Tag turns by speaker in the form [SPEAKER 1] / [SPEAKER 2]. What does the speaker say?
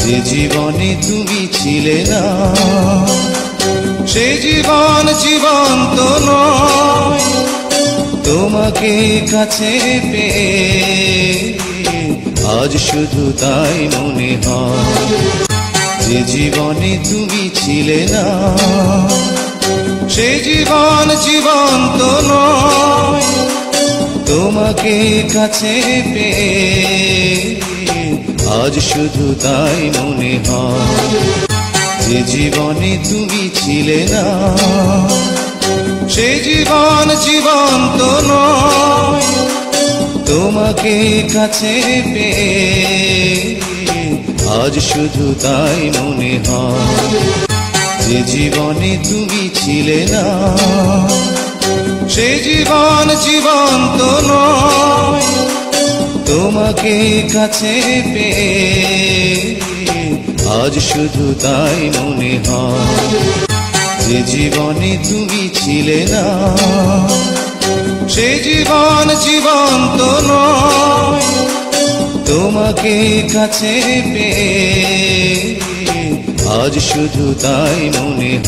[SPEAKER 1] যে জীবনে তুমি ছিলে না সে জীবন জীবন্ত নয়। তোমাকে কাছে পেয়ে আজ শুধু তাই মনে হয়। যে জীবনে তুমি ছিলে না সে জীবন জীবন্ত নয়। তোমাকে কাছে পেয়ে আজ শুধু তাই মনে হয়। যে জীবনে তুমি ছিলে না সে জীবন জীবন্ত নয়। তোমাকে কাছে পেয়ে আজ শুধু তাই মনে হয়। যে জীবনে তুমি ছিলে না সে জীবন জীবন্ত নয়। তোমাকে কাছে পেয়ে আজ শুধু তাই মনে হয়। যে জীবনে তুমি ছিলে না সে জীবন জীবন্ত নয়। তোমাকে কাছে পেয়ে আজ শুধু তাই মনে হয়।